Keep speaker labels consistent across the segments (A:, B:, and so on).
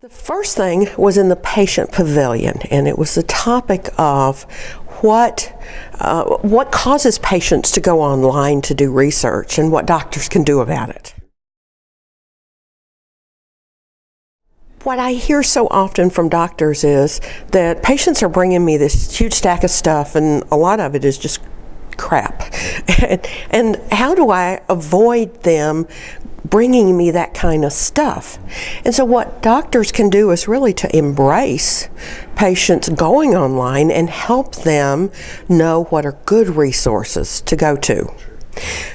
A: The first thing was in the patient pavilion, and it was the topic of what causes patients to go online to do research and what doctors can do about it. What I hear so often from doctors is that patients are bringing me this huge stack of stuff, and a lot of it is just crap. And how do I avoid them bringing me that kind of stuff? And so what doctors can do is really to embrace patients going online and help them know what are good resources to go to,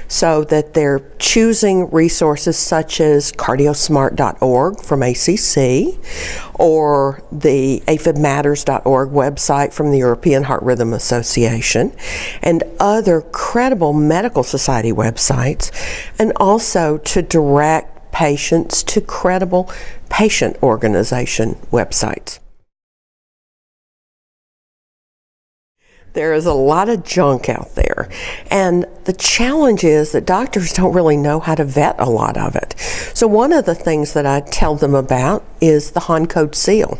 A: so that they're choosing resources such as cardiosmart.org from ACC or the afibmatters.org website from the European Heart Rhythm Association and other credible medical society websites, and also to direct patients to credible patient organization websites. There is a lot of junk out there, and the challenge is that doctors don't really know how to vet a lot of it. So one of the things that I tell them about is the HON code seal.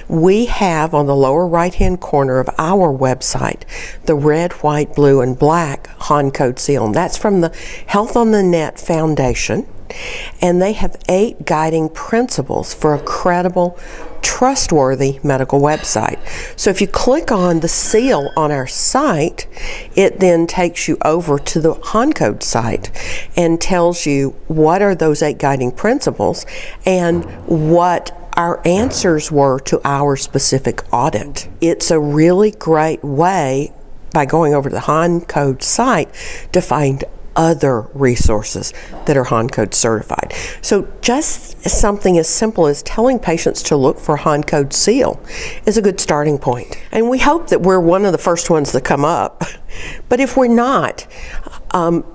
A: We have on the lower right-hand corner of our website the red, white, blue, and black HON code seal, and that's from the Health on the Net Foundation, and they have 8 guiding principles for a credible, trustworthy medical website. So if you click on the seal on our site, it then takes you over to the HON code site and tells you what are those 8 guiding principles and what our answers were to our specific audit. It's a really great way, by going over to the HON code site, to find other resources that are HON code certified. So just something as simple as telling patients to look for HON code seal is a good starting point. And we hope that we're one of the first ones that come up. But if we're not,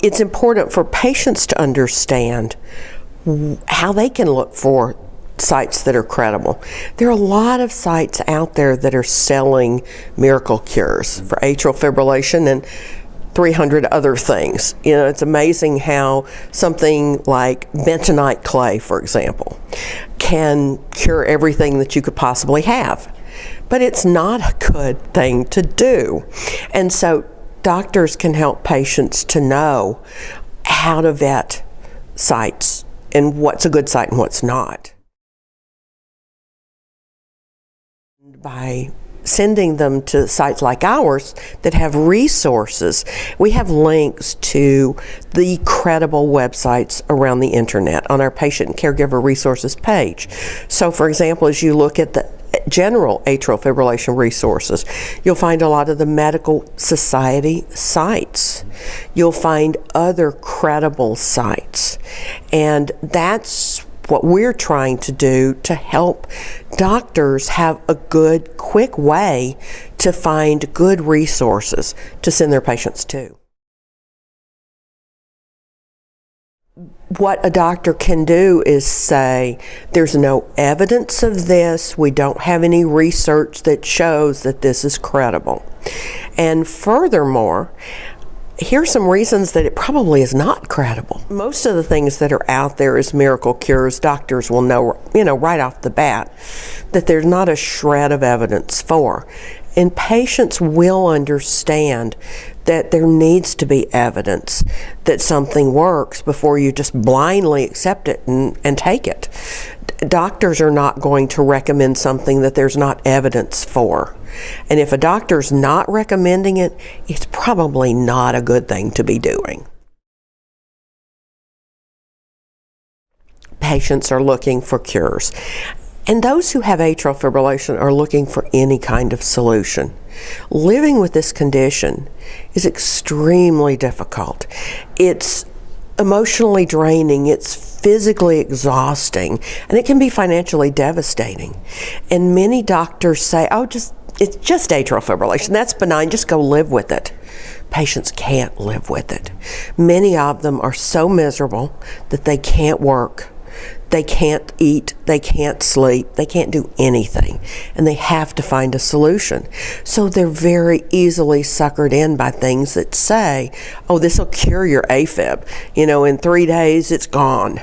A: it's important for patients to understand how they can look for sites that are credible. There are a lot of sites out there that are selling miracle cures for atrial fibrillation and 300 other things. You know, it's amazing how something like bentonite clay, for example, can cure everything that you could possibly have. But it's not a good thing to do. And so doctors can help patients to know how to vet sites and what's a good site and what's not, by sending them to sites like ours that have resources. We have links to the credible websites around the internet on our patient and caregiver resources page. So for example, as you look at the general atrial fibrillation resources, you'll find a lot of the medical society sites. You'll find other credible sites. And that's what we're trying to do to help doctors have a good, quick way to find good resources to send their patients to. What a doctor can do is say, there's no evidence of this, we don't have any research that shows that this is credible. And furthermore, here's some reasons that it probably is not credible. Most of the things that are out there as miracle cures, doctors will know, right off the bat that there's not a shred of evidence for. And patients will understand that there needs to be evidence that something works before you just blindly accept it and take it. Doctors are not going to recommend something that there's not evidence for. And if a doctor's not recommending it, it's probably not a good thing to be doing. Patients are looking for cures. And those who have atrial fibrillation are looking for any kind of solution. Living with this condition is extremely difficult. It's emotionally draining, it's physically exhausting, and it can be financially devastating. And many doctors say, it's just atrial fibrillation, that's benign, just go live with it. Patients can't live with it. Many of them are so miserable that they can't work, they can't eat, they can't sleep, they can't do anything, and they have to find a solution. So they're very easily suckered in by things that say, oh, this will cure your AFib. In 3 days it's gone.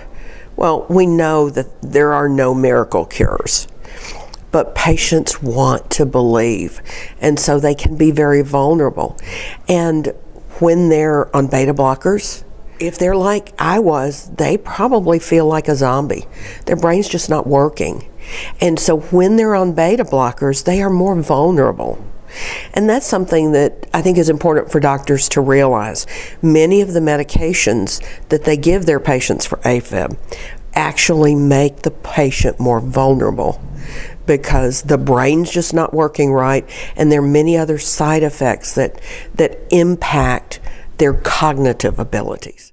A: Well, we know that there are no miracle cures, but patients want to believe, and so they can be very vulnerable. And when they're on beta blockers, if they're like I was, they probably feel like a zombie. Their brain's just not working. And so when they're on beta blockers, they are more vulnerable. And that's something that I think is important for doctors to realize. Many of the medications that they give their patients for AFib actually make the patient more vulnerable because the brain's just not working right, and there are many other side effects that impact their cognitive abilities.